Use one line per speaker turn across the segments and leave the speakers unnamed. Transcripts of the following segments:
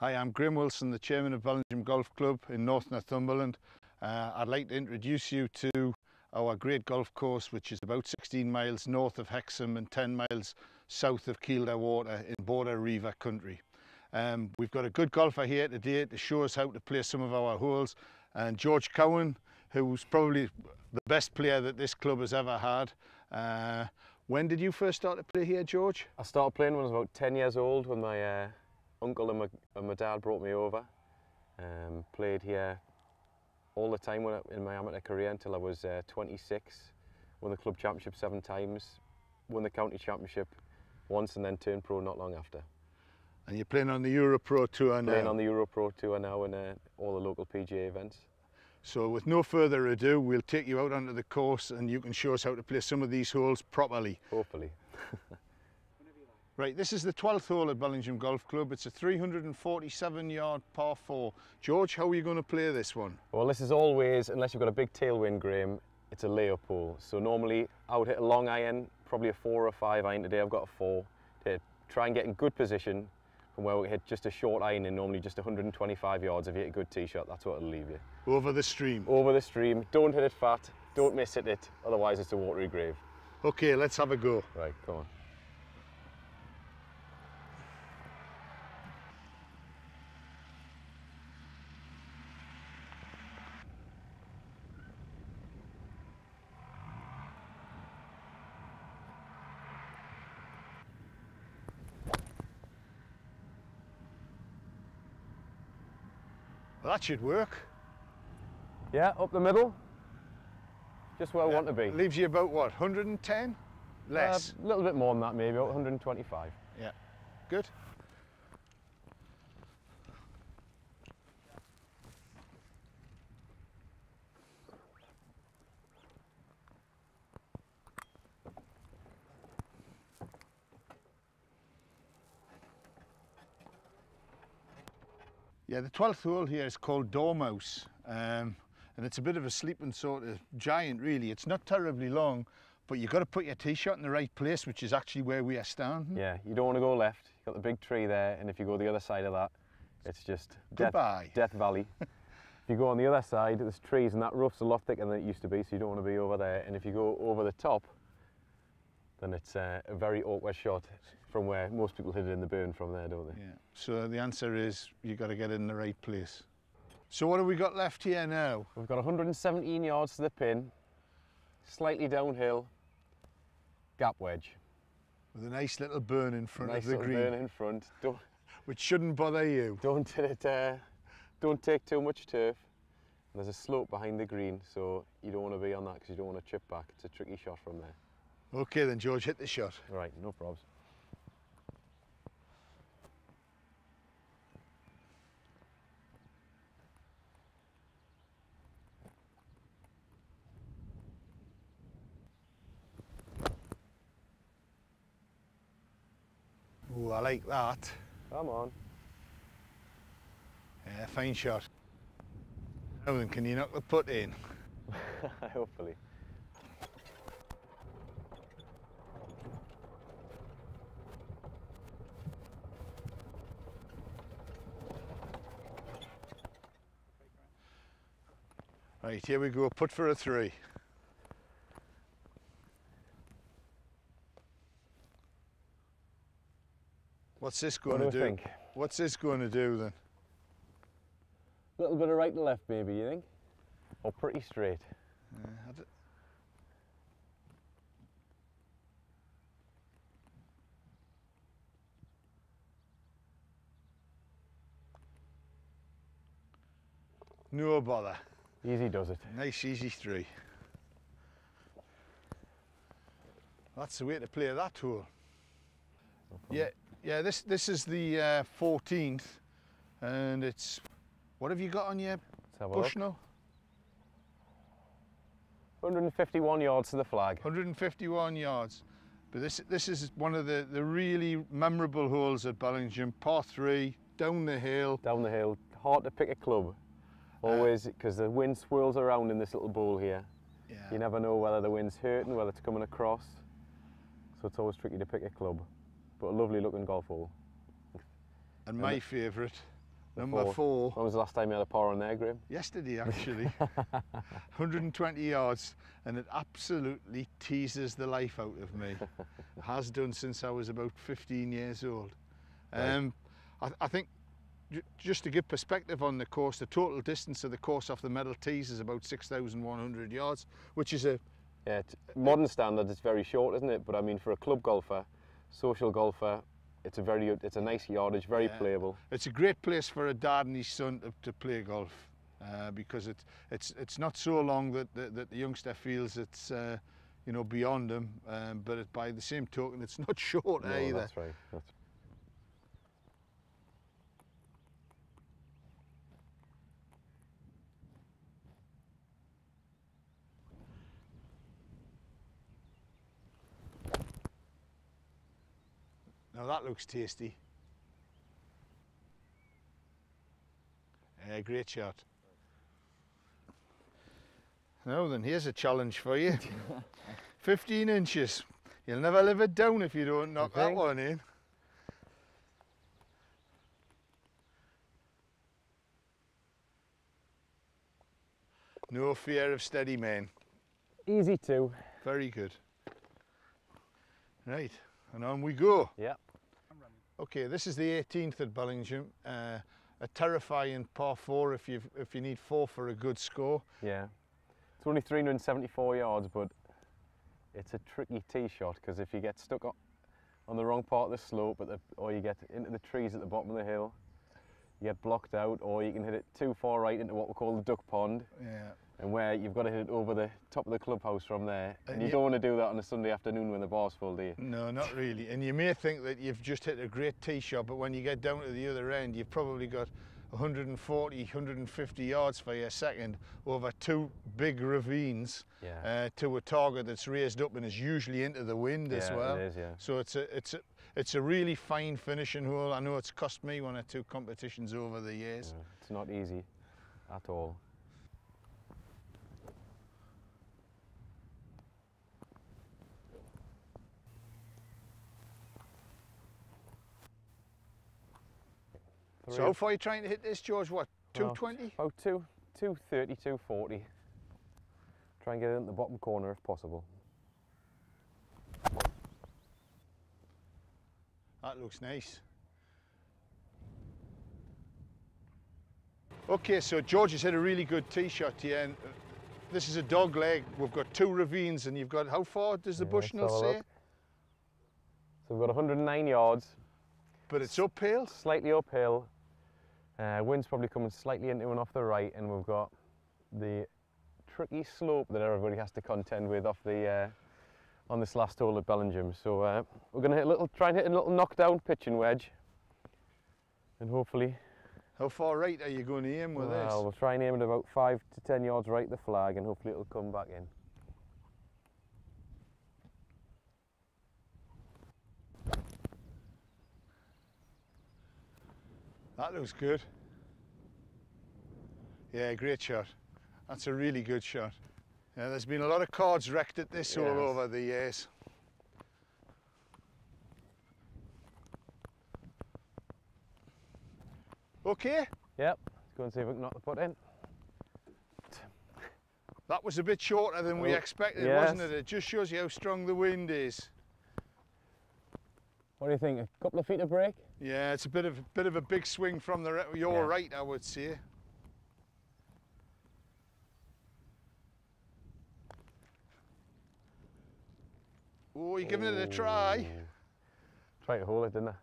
Hi, I'm Graham Wilson, the chairman of Bellingham Golf Club in North Northumberland. I'd like to introduce you to our great golf course, which is about 16 miles north of Hexham and 10 miles south of Kielder Water in Border Reaver country. We've got a good golfer here today to show us how to play some of our holes, and George Cowan, who's probably the best player that this club has ever had. When did you first start to play here, George?
I started playing when I was about 10 years old, when my uncle and my dad brought me over. Played here all the time in my amateur career until I was 26. Won the club championship 7 times, won the county championship once, and then turned pro not long after.
And you're playing on the Euro Pro Tour now?
Playing on the Euro Pro Tour now in all the local PGA events.
So with no further ado, we'll take you out onto the course and you can show us how to play some of these holes properly.
Hopefully.
Right, this is the 12th hole at Bellingham Golf Club. It's a 347-yard par 4. George, how are you going to play this one?
Well, this is always, unless you've got a big tailwind, Graham, it's a layup hole. So normally I would hit a long iron, probably a 4 or a 5 iron. Today I've got a 4 to try and get in good position from where we hit just a short iron in normally just 125 yards. If you hit a good tee shot, that's what it'll leave you.
Over the stream? Over
the stream. Don't hit it fat, don't miss it, otherwise it's a watery grave.
Okay, let's have a go.
Right, come on.
Well, that should work.
Yeah, up the middle. Just where I want to be.
Leaves you about what, 110? Less?
A little bit more than that, maybe, about 125.
Yeah, good. Yeah, the 12th hole here is called Dormouse, and it's a bit of a sleeping sort of giant, really. It's not terribly long, but you've got to put your tee shot in the right place, which is actually where we are standing.
Yeah, you don't want to go left. You've got the big tree there, and if you go the other side of that, it's just Death Valley. If you go on the other side, there's trees, and that rough's a lot thicker than it used to be, so you don't want to be over there. And if you go over the top, then it's a very awkward shot from where most people hit it in the burn from there, don't they?
Yeah. So the answer is you've got to get in the right place. So what have we got left here now?
We've got 117 yards to the pin, slightly downhill, gap wedge.
With a nice little burn in front of the green.
Nice little burn in front.
Which shouldn't bother you.
Don't hit it, don't take too much turf. And there's a slope behind the green, so you don't want to be on that because you don't want to chip back. It's a tricky shot from there.
Okay then, George, hit the shot.
Right, no probs.
Oh, I like that.
Come on.
Yeah, fine shot. Now then, can you knock the putt in?
Hopefully.
Right, here we go, putt for a 3. What's this going to do?
Think?
What's this going to do then?
A little bit of right to left maybe, you think? Or pretty straight?
No bother.
Easy does it.
Nice easy 3. That's the way to play that hole. No yeah, this is the 14th, and it's, what have you got on your push now?
151 yards to the flag.
151 yards. But this is one of the really memorable holes at Bellingham. Par 3, down the hill.
Down the hill, hard to pick a club. Always, because the wind swirls around in this little bowl here.
Yeah.
You never know whether the wind's hurting, whether it's coming across. So it's always tricky to pick a club. But a lovely looking golf hole.
And my favourite, Number 4.
When was the last time you had a par on there, Graham?
Yesterday, actually. 120 yards, and it absolutely teases the life out of me. It has done since I was about 15 years old.
Right.
I think, just to give perspective on the course, the total distance of the course off the metal tees is about 6,100 yards, which is a...
Yeah, modern standards, it's very short, isn't it? But I mean, for a club golfer, social golfer, it's a nice yardage, very playable. It's
a great place for a dad and his son to play golf, because it's not so long that the youngster feels it's you know, beyond them, but by the same token, it's not short either.
That's right.
Now that looks tasty. Great shot. Now then, here's a challenge for you. 15 inches. You'll never live it down if you don't knock that one in. No fear of steady, man.
Easy too.
Very good. Right, and on we go.
Yeah.
Okay, this is the 18th at Bellingham. A terrifying par 4 if you need 4 for a good score.
Yeah. It's only 374 yards, but it's a tricky tee shot, because if you get stuck on the wrong part of the slope, or you get into the trees at the bottom of the hill, you get blocked out, or you can hit it too far right into what we call the duck pond.
Yeah.
And where you've got to hit it over the top of the clubhouse from there. And you don't want to do that on a Sunday afternoon when the bar's full, do you?
No, not really. And you may think that you've just hit a great tee shot, but when you get down to the other end, you've probably got 140, 150 yards for your second over 2 big ravines, to a target that's raised up and is usually into the wind as well.
It is, yeah.
So it's a really fine finishing hole. I know it's cost me 1 or 2 competitions over the years.
Yeah, it's not easy at all.
So how far are you trying to hit this, George? What, 220?
About 230, 240. Try and get it in the bottom corner if possible.
That looks nice. Okay, so George has hit a really good tee shot here, and this is a dog leg. We've got 2 ravines, and you've got, how far does the Bushnell say?
So we've got 109 yards.
But it's uphill?
Slightly uphill. Wind's probably coming slightly into and off the right, and we've got the tricky slope that everybody has to contend with off the on this last hole at Bellingham. So we're going to try and hit a little knockdown pitching wedge, and hopefully.
How far right are you going to aim with this?
Well, we'll try and aim at about 5 to 10 yards right of the flag, and hopefully it'll come back in.
That looks good. Yeah, great shot. That's a really good shot. Yeah, there's been a lot of cards wrecked at this all over the years. Okay?
Yep, let's go and see if we can knock the putt in.
That was a bit shorter than we expected, wasn't it? It just shows you how strong the wind is.
What do you think? A couple of feet of break?
Yeah, it's a bit of a big swing from your right, I would say. Oh, you're giving it a try.
Tried to hold it, didn't I?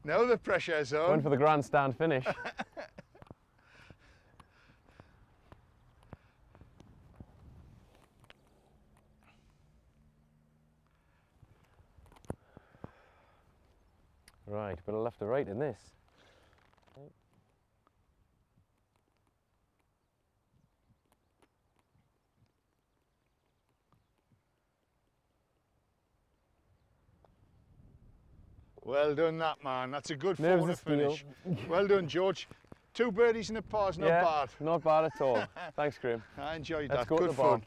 Now the pressure's on.
Going for the grandstand finish. Right, bit of left to right in this.
Well done that, man. That's a good corner finish. Well done, George. 2 birdies and a par's not bad.
Not bad at all. Thanks, Graham.
I enjoyed
Let's
that.
Go
good fun.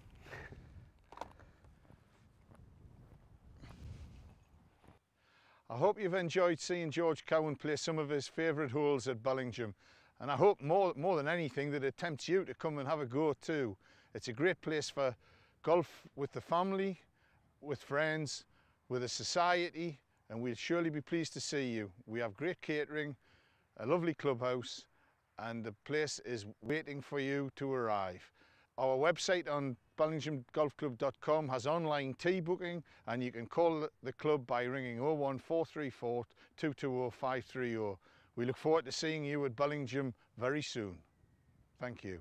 I hope you've enjoyed seeing George Cowan play some of his favourite holes at Bellingham, and I hope more than anything that it tempts you to come and have a go too. It's a great place for golf with the family, with friends, with a society, and we'll surely be pleased to see you. We have great catering, a lovely clubhouse, and the place is waiting for you to arrive. Our website on BellinghamGolfClub.com has online tee booking, and you can call the club by ringing 01434 220 530. We look forward to seeing you at Bellingham very soon. Thank you.